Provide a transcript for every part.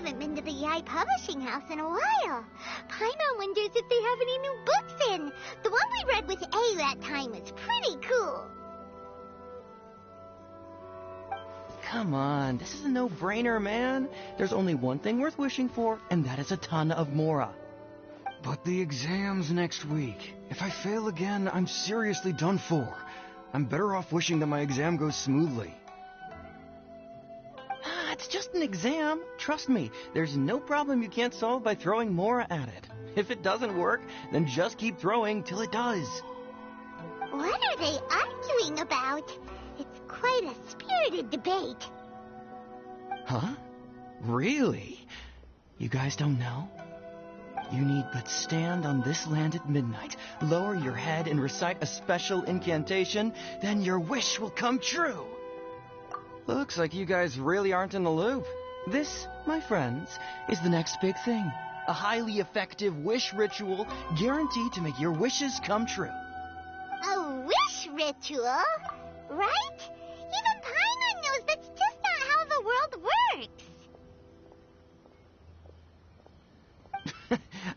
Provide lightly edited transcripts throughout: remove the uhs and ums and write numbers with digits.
haven't been to the Yae Publishing House in a while. Paimon wonders if they have any new books in. The one we read with A that time was pretty cool. Come on, this is a no-brainer, man. There's only one thing worth wishing for, and that is a ton of Mora. But the exam's next week. If I fail again, I'm seriously done for. I'm better off wishing that my exam goes smoothly. It's just an exam. Trust me, there's no problem you can't solve by throwing Mora at it. If it doesn't work, then just keep throwing till it does. What are they arguing about? It's quite a spirited debate. Huh? Really? You guys don't know? You need but stand on this land at midnight, lower your head and recite a special incantation, then your wish will come true. Looks like you guys really aren't in the loop. This, my friends, is the next big thing. A highly effective wish ritual guaranteed to make your wishes come true. A wish ritual? Right? Even Paimon knows that's just not how the world works.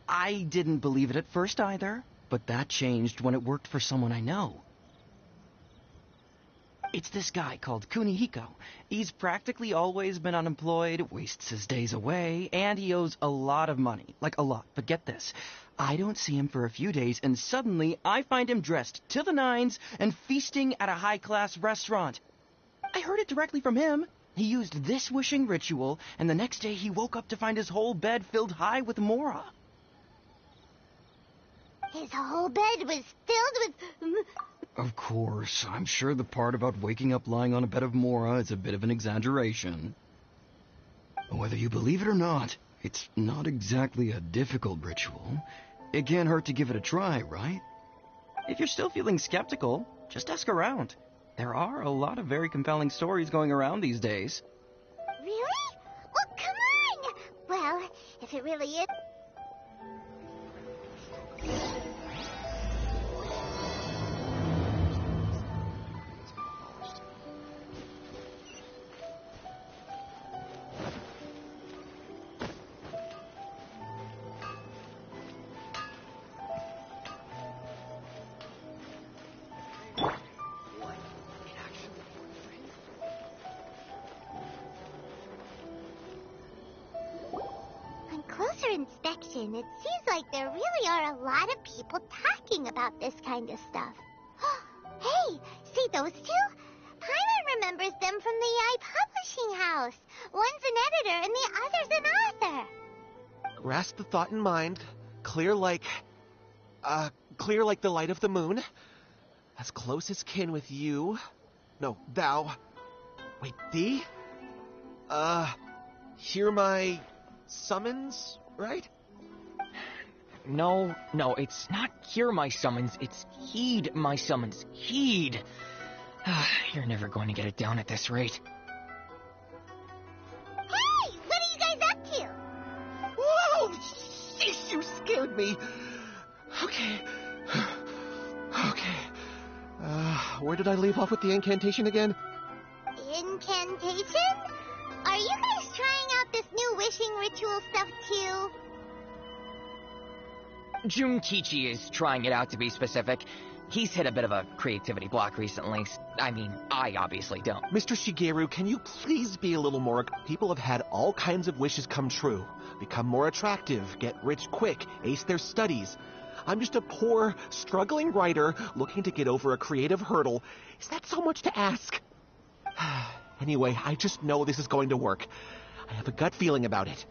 I didn't believe it at first either, but that changed when it worked for someone I know. It's this guy called Kunihiko. He's practically always been unemployed, wastes his days away, and he owes a lot of money. Like, a lot. But get this. I don't see him for a few days, and suddenly I find him dressed to the nines and feasting at a high-class restaurant. I heard it directly from him. He used this wishing ritual, and the next day he woke up to find his whole bed filled high with Mora. His whole bed was filled with... Of course, I'm sure the part about waking up lying on a bed of Mora is a bit of an exaggeration. Whether you believe it or not, it's not exactly a difficult ritual. It can't hurt to give it a try, right? If you're still feeling skeptical, just ask around. There are a lot of very compelling stories going around these days. Really? Well, come on! Well, if it really is... inspection, it seems like there really are a lot of people talking about this kind of stuff. Hey, see those two? Paimon remembers them from the Yae Publishing House. One's an editor and the other's an author. Grasp the thought in mind. Clear like the light of the moon. As close as kin with you. No, thou. Wait, thee? Hear my summons, right? No, it's not hear my summons, it's heed my summons. Heed! You're never going to get it down at this rate. Hey! What are you guys up to? Whoa! Sheesh, you scared me! Okay. Where did I leave off with the incantation again? Incantation? Are you guys trying out this new wishing ritual stuff too? Junkichi is trying it out, to be specific. He's hit a bit of a creativity block recently. I mean, I obviously don't. Mr. Shigeru, can you please be a little more... People have had all kinds of wishes come true. Become more attractive, get rich quick, ace their studies. I'm just a poor, struggling writer looking to get over a creative hurdle. Is that so much to ask? Anyway, I just know this is going to work. I have a gut feeling about it.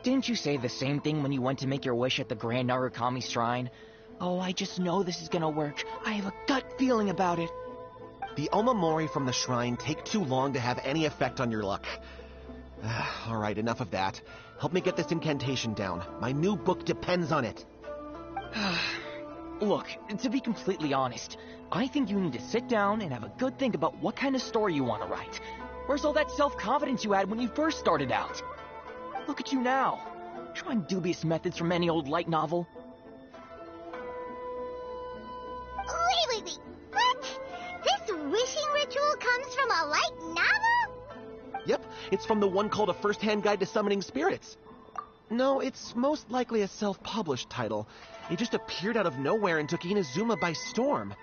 Didn't you say the same thing when you went to make your wish at the Grand Narukami Shrine? Oh, I just know this is gonna work. I have a gut feeling about it. The omamori from the shrine take too long to have any effect on your luck. Alright, enough of that. Help me get this incantation down. My new book depends on it. Look, to be completely honest, I think you need to sit down and have a good think about what kind of story you want to write. Where's all that self-confidence you had when you first started out? Look at you now, trying dubious methods from any old light novel. Wait, what? This wishing ritual comes from a light novel? Yep, It's from the one called A First-Hand Guide to Summoning Spirits. No, it's most likely a self-published title. It just appeared out of nowhere and took Inazuma by storm.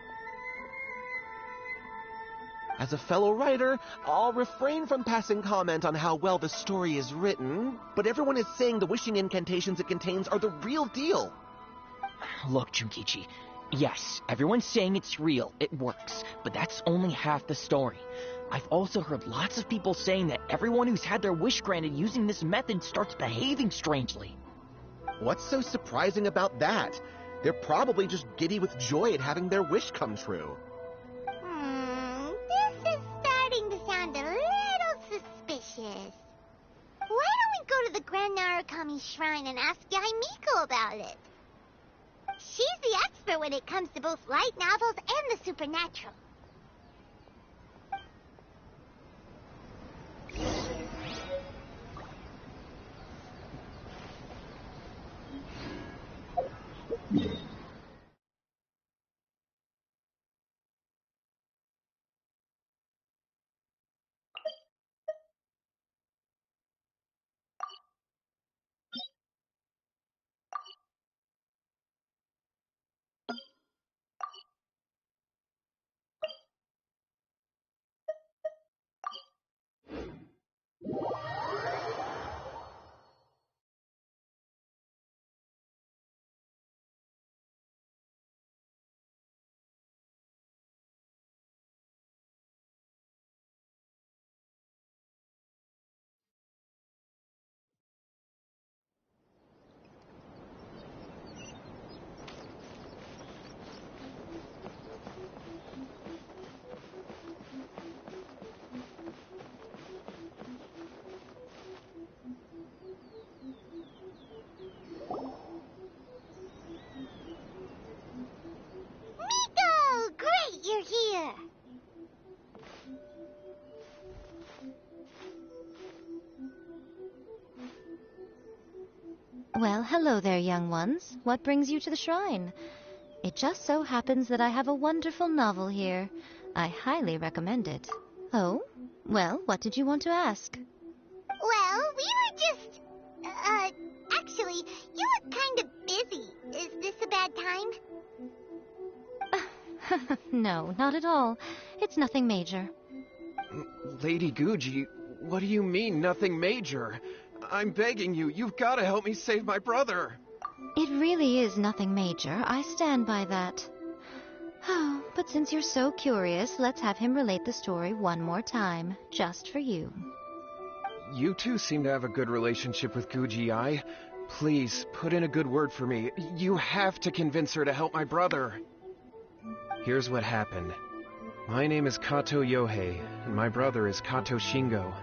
As a fellow writer, I'll refrain from passing comment on how well the story is written, but everyone is saying the wishing incantations it contains are the real deal. Look, Junkichi, yes, everyone's saying it's real, it works, but that's only half the story. I've also heard lots of people saying that everyone who's had their wish granted using this method starts behaving strangely. What's so surprising about that? They're probably just giddy with joy at having their wish come true. This is starting to sound a little suspicious. Why don't we go to the Grand Narukami Shrine and ask Yae Miko about it? She's the expert when it comes to both light novels and the supernatural. Miko! Great, you're here! Well, hello there, young ones. What brings you to the shrine? It just so happens that I have a wonderful novel here. I highly recommend it. Oh? Well, what did you want to ask? Well, we were just... actually, you look kind of busy. Is this a bad time? No, not at all. It's nothing major. Lady Guji, what do you mean, nothing major? I'm begging you, you've got to help me save my brother. It really is nothing major. I stand by that. Oh, but since you're so curious, let's have him relate the story one more time, just for you. You two seem to have a good relationship with Guji-ai. Please, put in a good word for me. You have to convince her to help my brother. Here's what happened. My name is Kato Yohei, and my brother is Kato Shingo.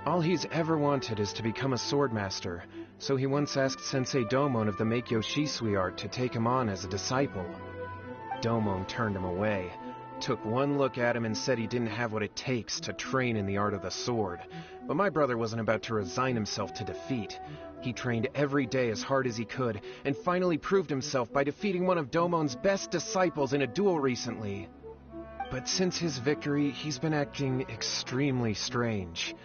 All he's ever wanted is to become a swordmaster, so he once asked Sensei Domon of the Meikyo Shisui art to take him on as a disciple. Domon turned him away, took one look at him and said he didn't have what it takes to train in the art of the sword. But my brother wasn't about to resign himself to defeat. He trained every day as hard as he could, and finally proved himself by defeating one of Domon's best disciples in a duel recently. But since his victory, he's been acting extremely strange.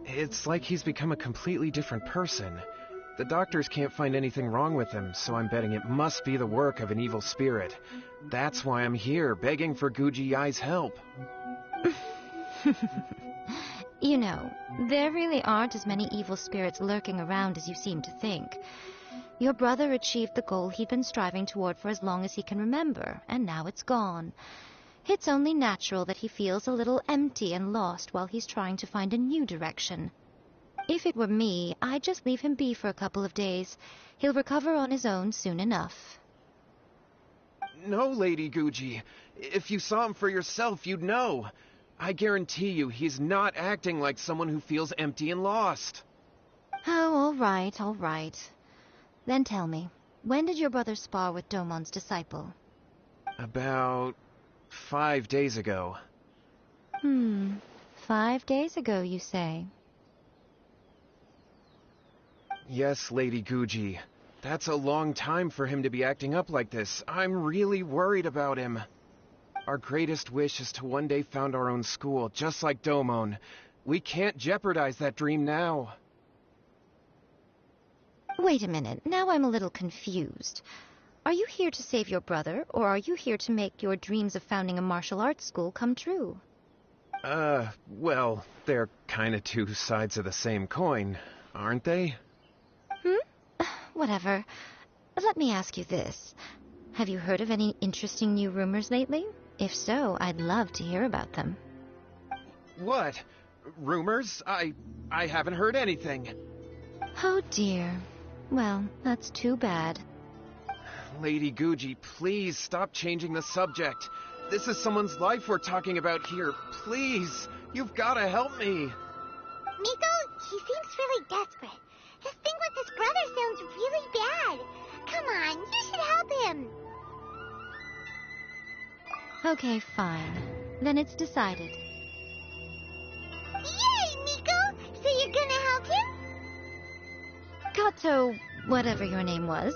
It's like he's become a completely different person. The doctors can't find anything wrong with him, so I'm betting it must be the work of an evil spirit. That's why I'm here, begging for Guji-ai's help. You know, there really aren't as many evil spirits lurking around as you seem to think. Your brother achieved the goal he'd been striving toward for as long as he can remember, and now it's gone. It's only natural that he feels a little empty and lost while he's trying to find a new direction. If it were me, I'd just leave him be for a couple of days. He'll recover on his own soon enough. No, Lady Guji. If you saw him for yourself, you'd know. I guarantee you he's not acting like someone who feels empty and lost. Oh, all right, all right. Then tell me, when did your brother spar with Domon's disciple? About 5 days ago. 5 days ago, you say? Yes, Lady Guji. That's a long time for him to be acting up like this. I'm really worried about him. Our greatest wish is to one day found our own school, just like Domon. We can't jeopardize that dream now. Wait a minute, now I'm a little confused. Are you here to save your brother, or are you here to make your dreams of founding a martial arts school come true? Well, they're kinda two sides of the same coin, aren't they? Whatever. Let me ask you this. Have you heard of any interesting new rumors lately? If so, I'd love to hear about them. What? Rumors? I haven't heard anything. Oh dear. Well, that's too bad. Lady Guji, please stop changing the subject. This is someone's life we're talking about here. Please, you've gotta help me. Miko, he seems really desperate. His thing with his brother sounds really bad. Come on, you should help him. Okay, fine. Then it's decided. Yay, Miko! So you're gonna help him? Kato, whatever your name was,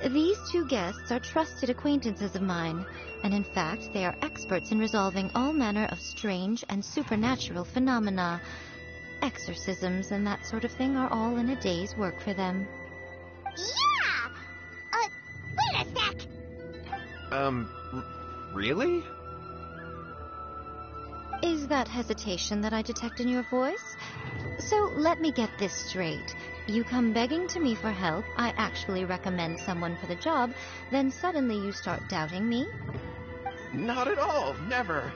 these two guests are trusted acquaintances of mine, and in fact, they are experts in resolving all manner of strange and supernatural phenomena. Exorcisms and that sort of thing are all in a day's work for them. Yeah! Wait a sec! Really? Is that hesitation that I detect in your voice? So let me get this straight. You come begging to me for help, I actually recommend someone for the job, then suddenly you start doubting me? Not at all, never.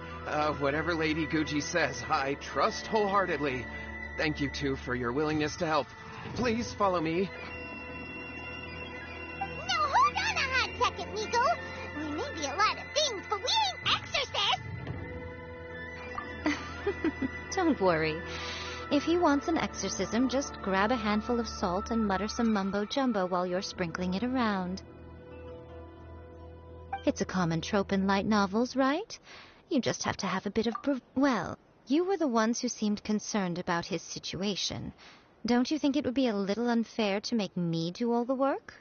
Whatever Lady Guji says, I trust wholeheartedly. Thank you, too, for your willingness to help. Please follow me. No, hold on a hot second, Miko. We may be a lot of things, but we ain't exorcists. Don't worry. If he wants an exorcism, just grab a handful of salt and mutter some mumbo-jumbo while you're sprinkling it around. It's a common trope in light novels, right? You just have to have a bit of well, you were the ones who seemed concerned about his situation. Don't you think it would be a little unfair to make me do all the work?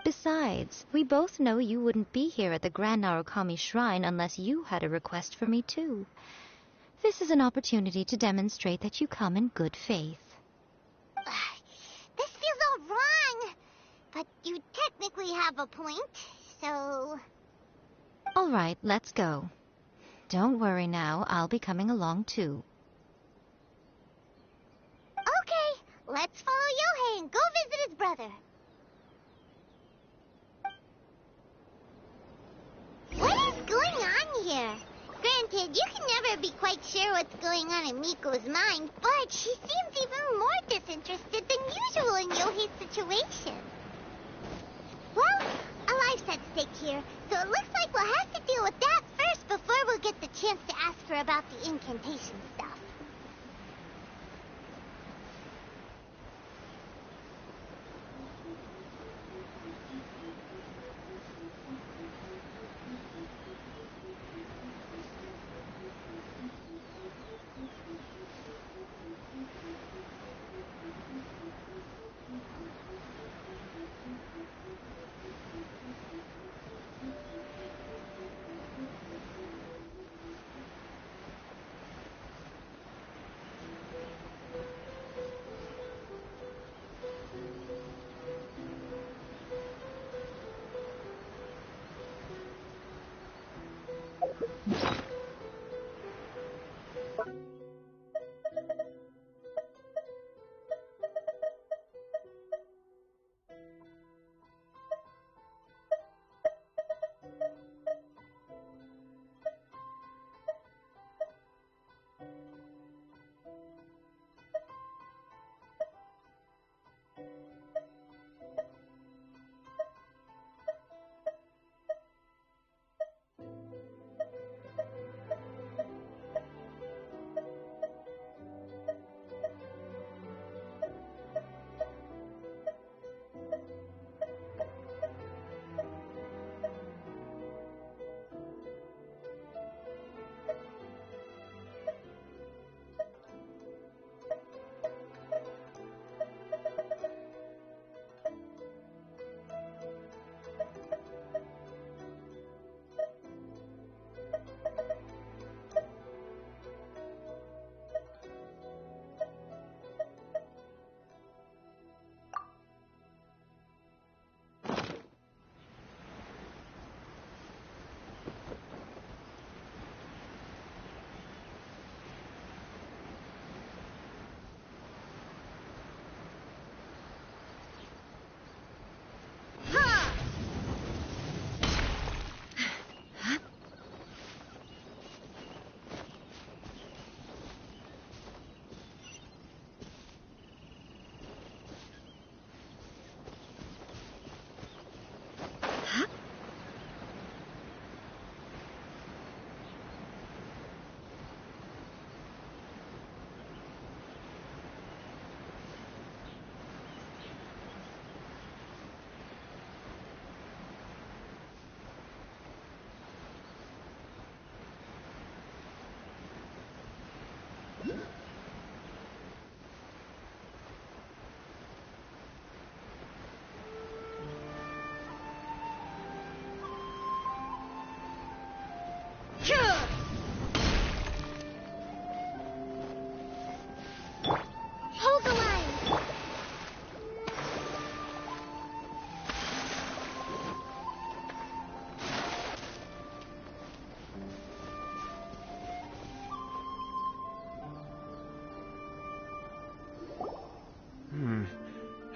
Besides, we both know you wouldn't be here at the Grand Narukami Shrine unless you had a request for me too. This is an opportunity to demonstrate that you come in good faith. This feels all wrong. But you technically have a point, so... All right, let's go. Don't worry now, I'll be coming along too. Okay, let's follow Yohei and go visit his brother. What is going on here? Granted, you can never be quite sure what's going on in Miko's mind, but she seems even more disinterested than usual in Yohei's situation. Well, a life's at stake here, so it looks like we'll have to deal with that first before we'll get the chance to ask her about the incantation stuff.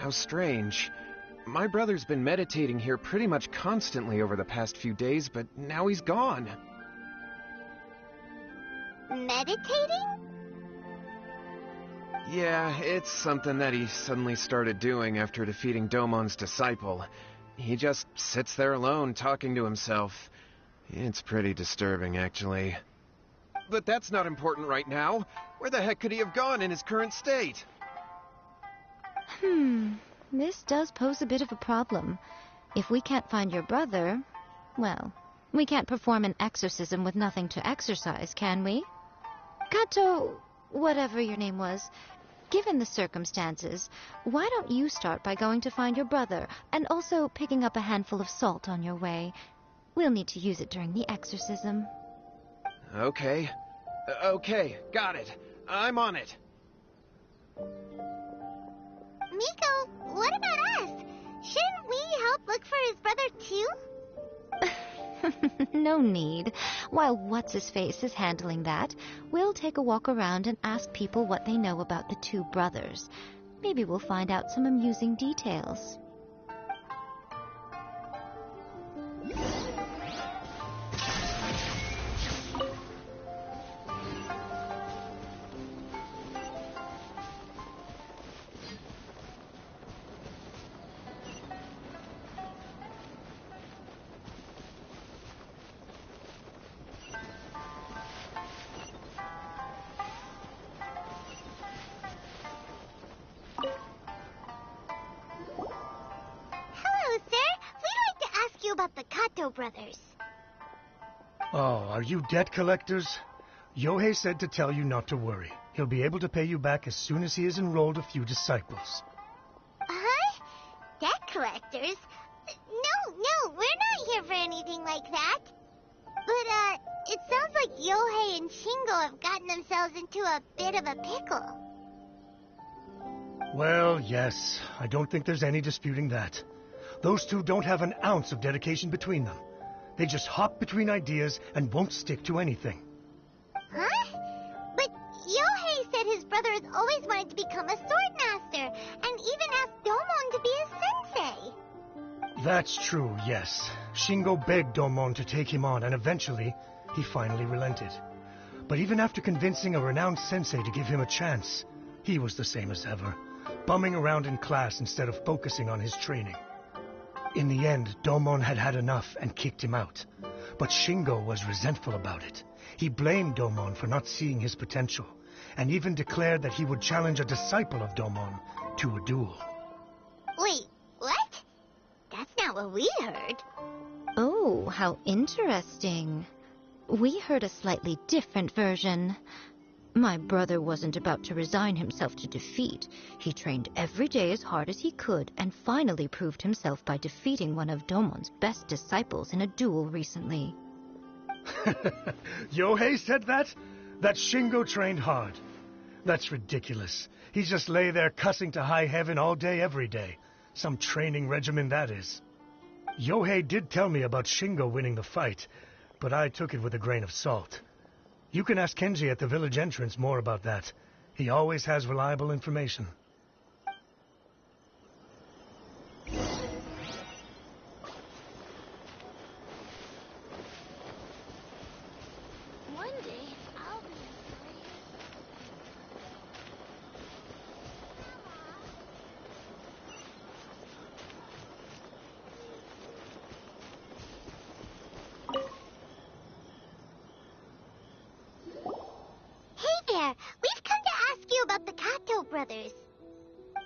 how strange. My brother's been meditating here pretty much constantly over the past few days, but now he's gone. Meditating? Yeah, it's something that he suddenly started doing after defeating Domon's disciple. He just sits there alone, talking to himself. It's pretty disturbing, actually. But that's not important right now. Where the heck could he have gone in his current state? This does pose a bit of a problem. If we can't find your brother, well, we can't perform an exorcism with nothing to exorcise, can we? Kato, whatever your name was, given the circumstances, why don't you start by going to find your brother, and also picking up a handful of salt on your way? We'll need to use it during the exorcism. Okay. Okay, got it. I'm on it. Miko, what about us? Shouldn't we help look for his brother too? No need. While What's-His-Face is handling that, we'll take a walk around and ask people what they know about the two brothers. Maybe we'll find out some amusing details. About the Kato brothers. Oh, are you debt collectors? Yohei said to tell you not to worry. He'll be able to pay you back as soon as he has enrolled a few disciples. Huh? Debt collectors? No, we're not here for anything like that. But, it sounds like Yohei and Shingo have gotten themselves into a bit of a pickle. Well, yes. I don't think there's any disputing that. Those two don't have an ounce of dedication between them. They just hop between ideas and won't stick to anything. Huh? But Yohei said his brother has always wanted to become a sword master, and even asked Domon to be his sensei. That's true, yes. Shingo begged Domon to take him on, and eventually, he finally relented. But even after convincing a renowned sensei to give him a chance, he was the same as ever, bumming around in class instead of focusing on his training. In the end, Domon had had enough and kicked him out. But Shingo was resentful about it. He blamed Domon for not seeing his potential, and even declared that he would challenge a disciple of Domon to a duel. Wait, what? That's not what we heard. Oh, how interesting. We heard a slightly different version. My brother wasn't about to resign himself to defeat. He trained every day as hard as he could and finally proved himself by defeating one of Domon's best disciples in a duel recently. Yohei said that? That Shingo trained hard. That's ridiculous. He just lay there cussing to high heaven all day, every day. Some training regimen, that is. Yohei did tell me about Shingo winning the fight, but I took it with a grain of salt. You can ask Kenji at the village entrance more about that. He always has reliable information. One day, I'll be there! We've come to ask you about the Kato brothers.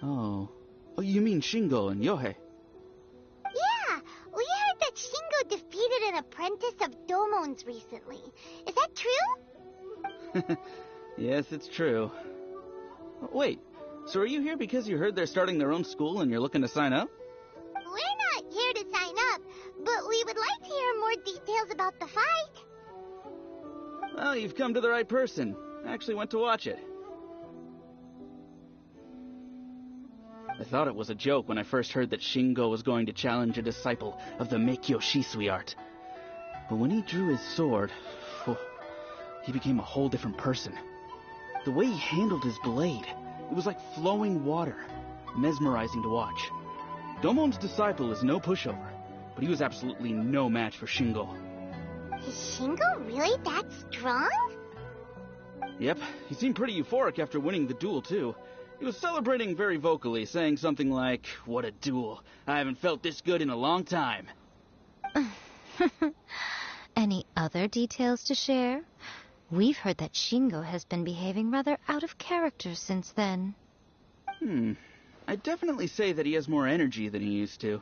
Oh, you mean Shingo and Yohei? Yeah, we heard that Shingo defeated an apprentice of Domon's recently. Is that true? Yes, it's true. Wait, so are you here because you heard they're starting their own school and you're looking to sign up? We're not here to sign up, but we would like to hear more details about the fight. Well, you've come to the right person. I actually went to watch it. I thought it was a joke when I first heard that Shingo was going to challenge a disciple of the Meikyo Shisui art. But when he drew his sword, he became a whole different person. The way he handled his blade, it was like flowing water. mesmerizing to watch. Domon's disciple is no pushover, but he was absolutely no match for Shingo. Is Shingo really that strong? Yep, he seemed pretty euphoric after winning the duel, too. He was celebrating very vocally, saying something like, "What a duel. I haven't felt this good in a long time." Any other details to share? We've heard that Shingo has been behaving rather out of character since then. I'd definitely say that he has more energy than he used to.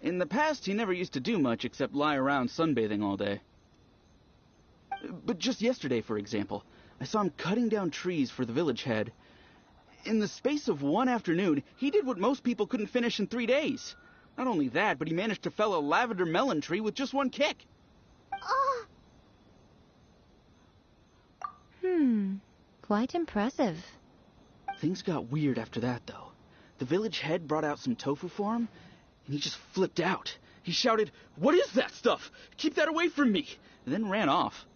In the past, he never used to do much except lie around sunbathing all day. But just yesterday, for example, I saw him cutting down trees for the village head. In the space of one afternoon, he did what most people couldn't finish in 3 days. Not only that, but he managed to fell a lavender melon tree with just one kick. Oh. Quite impressive. Things got weird after that, though. The village head brought out some tofu for him, and he just flipped out. He shouted, "What is that stuff? Keep that away from me!" and then ran off.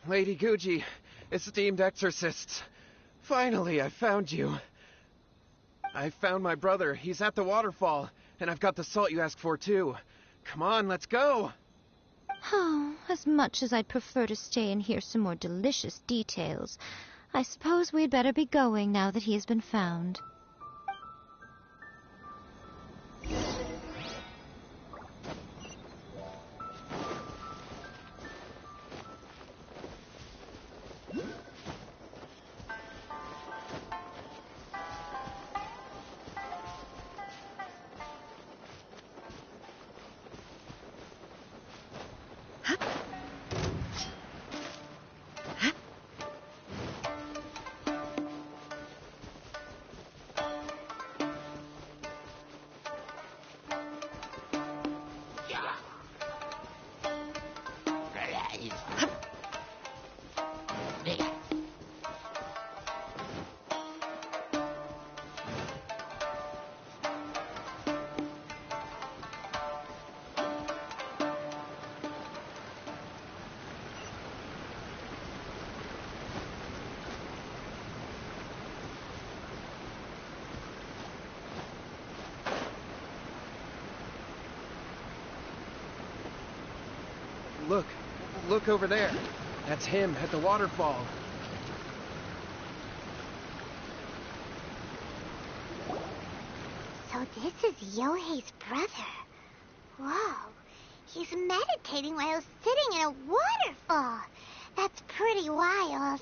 Lady Guji, esteemed exorcists. Finally, I found you. I found my brother. He's at the waterfall, and I've got the salt you asked for, too. Come on, let's go. Oh, as much as I'd prefer to stay and hear some more delicious details, I suppose we'd better be going now that he has been found. Look over there. That's him at the waterfall. So this is Yohei's brother. Whoa. He's meditating while sitting in a waterfall. That's pretty wild.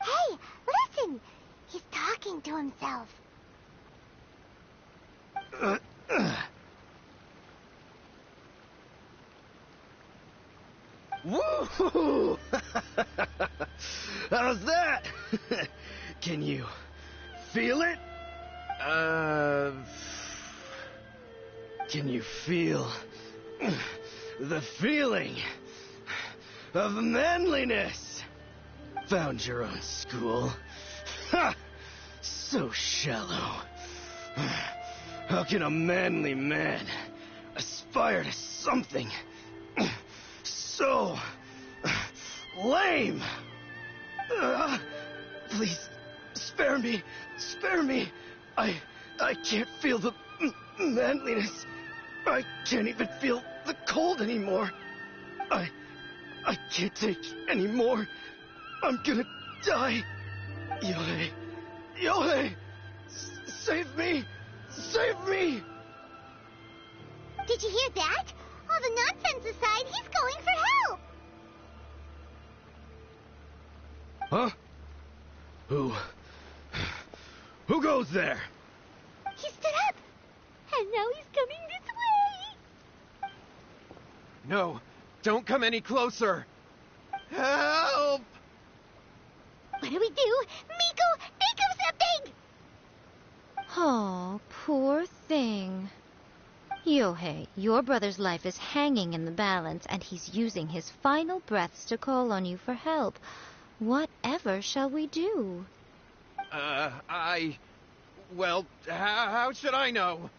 Hey, listen! He's talking to himself. Woo! How's that? Can you feel it? Can you feel the feeling of manliness? Found your own school. Ha! So shallow. How can a manly man aspire to something so lame? Please, spare me. Spare me. I can't feel the manliness. I can't even feel the cold anymore. I can't take any more. I'm gonna die. Yohei. Yohei! Save me! Save me! Did you hear that? All the nonsense aside, he's going for help! Huh? Who goes there? He stood up! And now he's coming this way! No, don't come any closer. Help! What do we do? Miko, think of something! Oh, poor thing. Yohei, your brother's life is hanging in the balance, and he's using his final breaths to call on you for help. Whatever shall we do? Well, how should I know?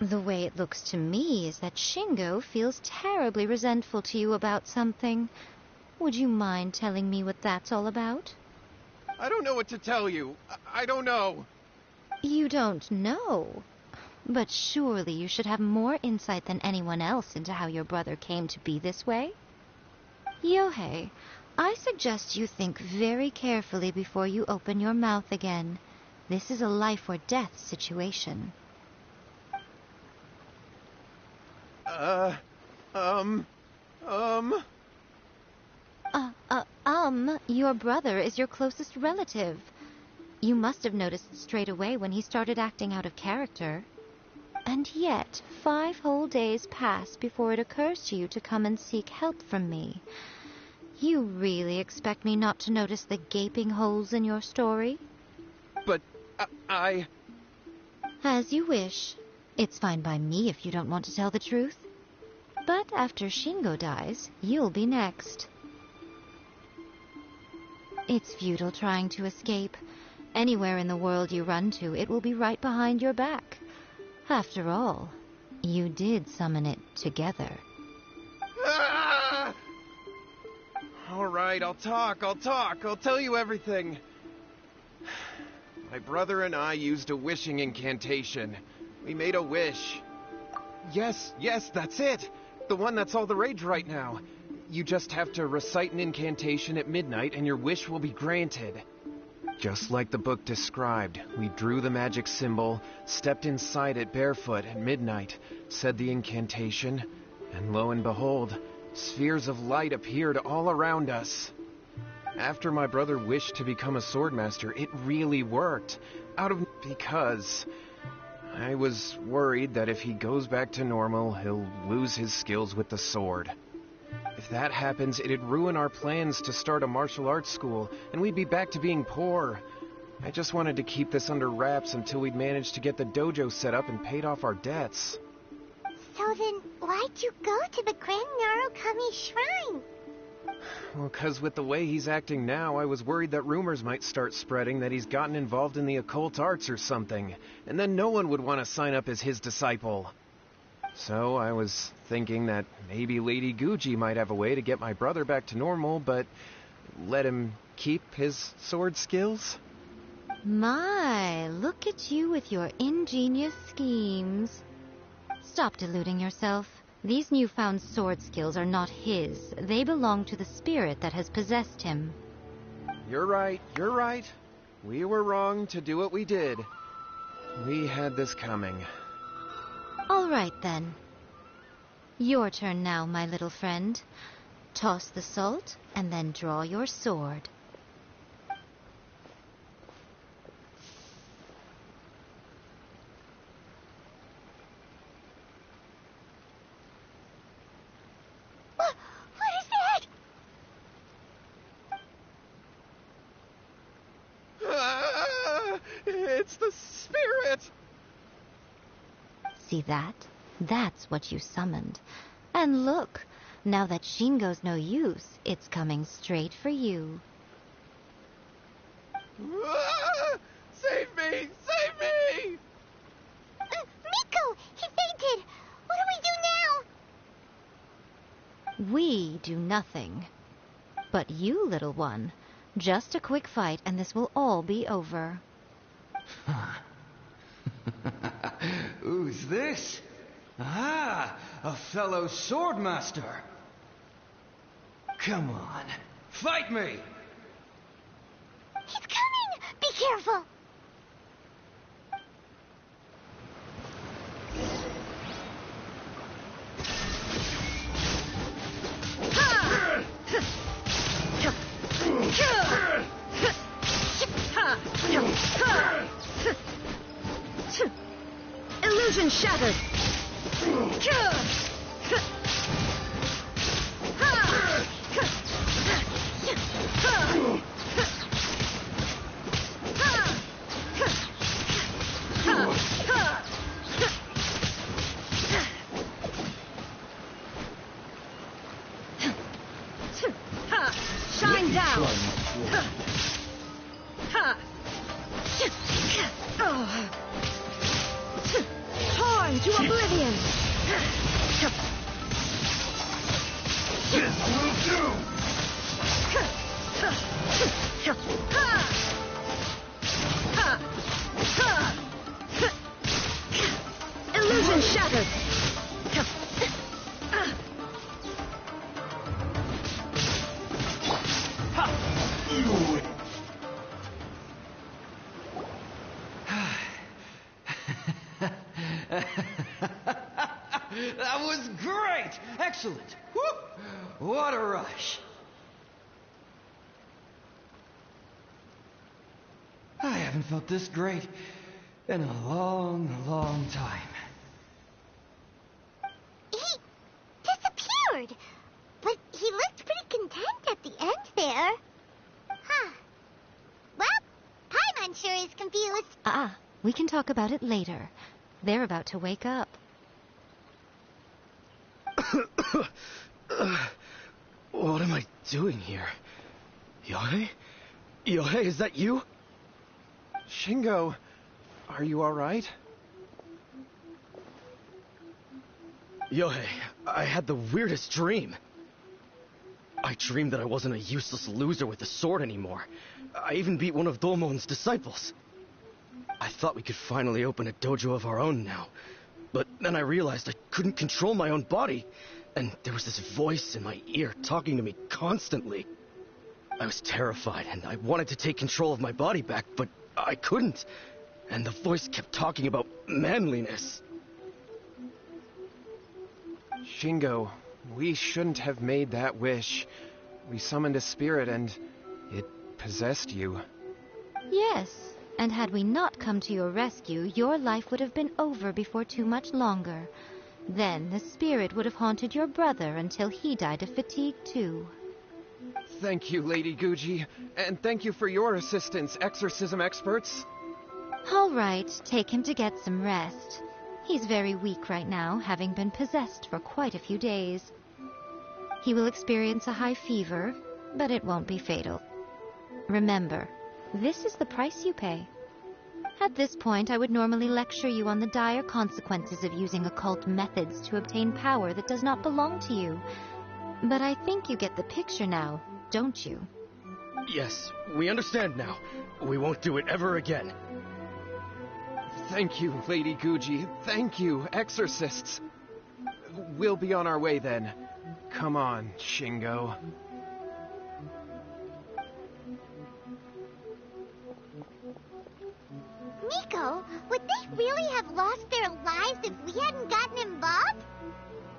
The way it looks to me is that Shingo feels terribly resentful to you about something. Would you mind telling me what that's all about? I don't know what to tell you. I don't know. You don't know. But surely you should have more insight than anyone else into how your brother came to be this way. Yohei, I suggest you think very carefully before you open your mouth again. This is a life or death situation. Your brother is your closest relative. You must have noticed straight away when he started acting out of character. And yet, 5 whole days pass before it occurs to you to come and seek help from me. You really expect me not to notice the gaping holes in your story? But I... As you wish. It's fine by me if you don't want to tell the truth. But after Shingo dies, you'll be next. It's futile trying to escape. Anywhere in the world you run to, it will be right behind your back. After all, you did summon it together. Ah! All right, I'll talk. I'll tell you everything. My brother and I used a wishing incantation. We made a wish. Yes, that's it. The one that's all the rage right now. You just have to recite an incantation at midnight and your wish will be granted. Just like the book described, we drew the magic symbol, stepped inside it barefoot at midnight, said the incantation, and lo and behold, spheres of light appeared all around us. After my brother wished to become a swordmaster, it really worked. Because I was worried that if he goes back to normal, he'll lose his skills with the sword. If that happens, it'd ruin our plans to start a martial arts school, and we'd be back to being poor. I just wanted to keep this under wraps until we'd managed to get the dojo set up and paid off our debts. So then, why'd you go to the Grand Narukami Shrine? Well, 'cause with the way he's acting now, I was worried that rumors might start spreading that he's gotten involved in the occult arts or something, and then no one would want to sign up as his disciple. So I was thinking that maybe Lady Guji might have a way to get my brother back to normal, but let him keep his sword skills? My, look at you with your ingenious schemes. Stop deluding yourself. These newfound sword skills are not his. They belong to the spirit that has possessed him. You're right. We were wrong to do what we did. We had this coming. All right, then. Your turn now, my little friend. Toss the salt, and then draw your sword. What is that? It's the spirit! See that? That's what you summoned. And look, now that Shingo's no use, it's coming straight for you. Save me! Miko! He fainted! What do we do now? We do nothing. But you, little one, just a quick fight and this will all be over. Who's this? Ah, a fellow swordmaster. Come on, fight me! He's coming! Be careful! Illusion shattered! Shine down! Torn to oblivion! This will do! That was great! Excellent! Whoop! What a rush! I haven't felt this great in a long, long time. He disappeared, but he looked pretty content at the end there. Huh. Well, Paimon sure is confused. We can talk about it later. They're about to wake up. What am I doing here? Yae? Yae, is that you? Shingo, are you alright? Yae, I had the weirdest dream. I dreamed that I wasn't a useless loser with a sword anymore. I even beat one of Domon's disciples. I thought we could finally open a dojo of our own now. But then I realized I couldn't control my own body, and there was this voice in my ear talking to me constantly. I was terrified, and I wanted to take control of my body back, but I couldn't. And the voice kept talking about manliness. Shingo, we shouldn't have made that wish. We summoned a spirit and it possessed you. Yes, and had we not come to your rescue, your life would have been over before too much longer. Then the spirit would have haunted your brother until he died of fatigue too. Thank you, Lady Guji, and thank you for your assistance, exorcism experts. All right, take him to get some rest. He's very weak right now, having been possessed for quite a few days. He will experience a high fever, but it won't be fatal. Remember, this is the price you pay. At this point, I would normally lecture you on the dire consequences of using occult methods to obtain power that does not belong to you. But I think you get the picture now, don't you? Yes, we understand now. We won't do it ever again. Thank you, Lady Guji. Thank you, exorcists. We'll be on our way then. Come on, Shingo. Miko, would they really have lost their lives if we hadn't gotten involved?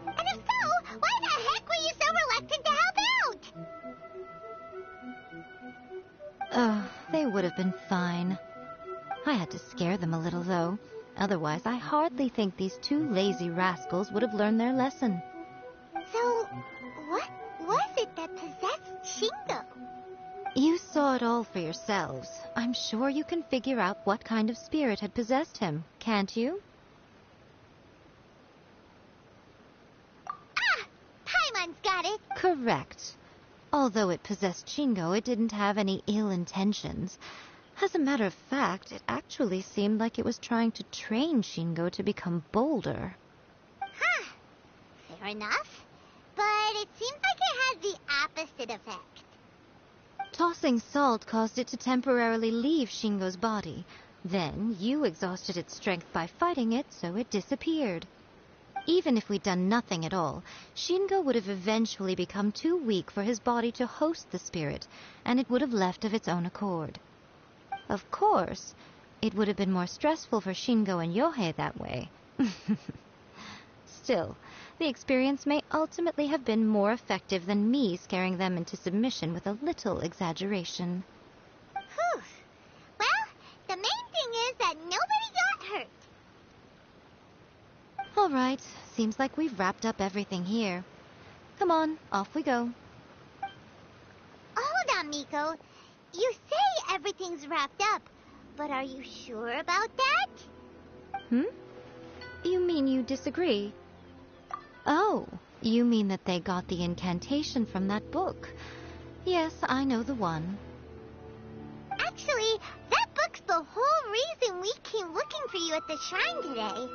And if so, why the heck were you so reluctant to help out? They would have been fine. I had to scare them a little, though. Otherwise, I hardly think these two lazy rascals would have learned their lesson. So, what was it that possessed Shingo? You saw it all for yourselves. I'm sure you can figure out what kind of spirit had possessed him, can't you? Paimon's got it. Correct. Although it possessed Shingo, it didn't have any ill intentions. As a matter of fact, it actually seemed like it was trying to train Shingo to become bolder. Huh. Fair enough. But it seems like it had the opposite effect. Tossing salt caused it to temporarily leave Shingo's body. Then you exhausted its strength by fighting it, so it disappeared. Even if we'd done nothing at all, Shingo would have eventually become too weak for his body to host the spirit, and it would have left of its own accord. Of course, it would have been more stressful for Shingo and Yohei that way. Still, the experience may ultimately have been more effective than me scaring them into submission with a little exaggeration. Whew. Well, the main thing is that nobody got hurt. All right, seems like we've wrapped up everything here. Come on, off we go. Hold on, Miko. You say everything's wrapped up, but are you sure about that? You mean you disagree? Oh, you mean that they got the incantation from that book. Yes, I know the one. Actually, that book's the whole reason we came looking for you at the shrine today.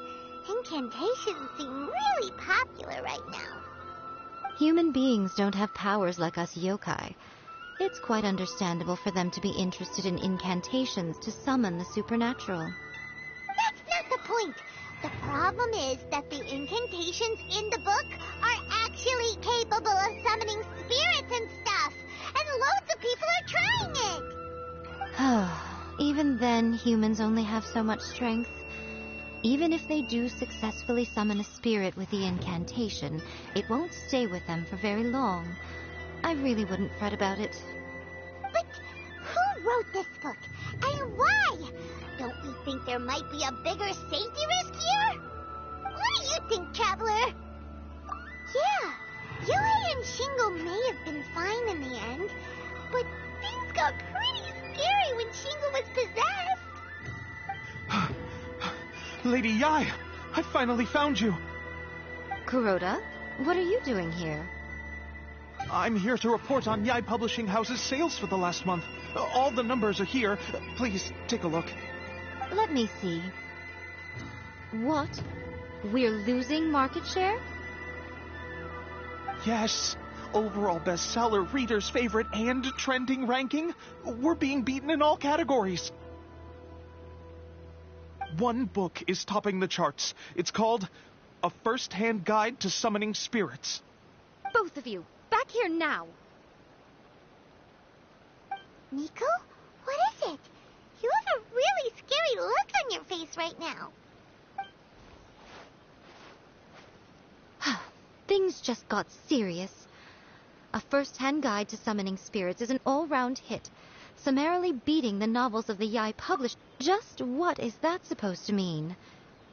Incantations seem really popular right now. Human beings don't have powers like us yokai. It's quite understandable for them to be interested in incantations to summon the supernatural. That's not the point. The problem is that the incantations in the book are actually capable of summoning spirits and stuff. And loads of people are trying it. Even then, humans only have so much strength. Even if they do successfully summon a spirit with the incantation, it won't stay with them for very long. I really wouldn't fret about it. But who wrote this book? And why? Don't we think there might be a bigger safety risk here? What do you think, Traveler? Yeah, Yae and Shingo may have been fine in the end, but things got pretty scary when Shingo was possessed. Lady Yae, I finally found you. Kuroda, what are you doing here? I'm here to report on Yae Publishing House's sales for the last month. All the numbers are here. Please, take a look. Let me see. What? We're losing market share? Yes. Overall bestseller, reader's favorite, and trending ranking. We're being beaten in all categories. One book is topping the charts. It's called A First-Hand Guide to Summoning Spirits. Both of you, back here now. Miko, what is it? You have a really scary look on your face right now. Things just got serious. A First-Hand Guide to Summoning Spirits is an all-round hit, summarily beating the novels of the Yae published. Just what is that supposed to mean?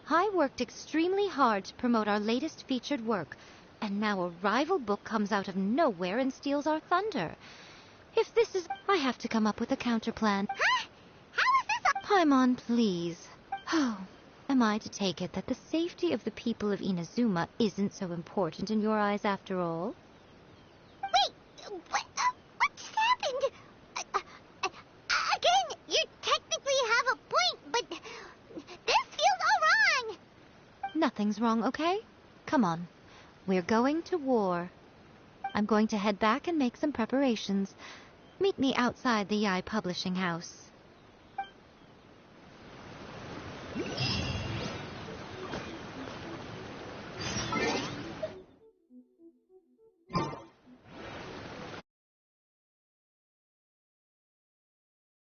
I worked extremely hard to promote our latest featured work, and now a rival book comes out of nowhere and steals our thunder. If this is... I have to come up with a counterplan. Huh? How is this a... Paimon, please. Oh, am I to take it that the safety of the people of Inazuma isn't so important in your eyes after all? Wait, what just happened? Again, you technically have a point, but this feels all wrong. Nothing's wrong, okay? Come on. We're going to war. I'm going to head back and make some preparations. Meet me outside the Yae Publishing House.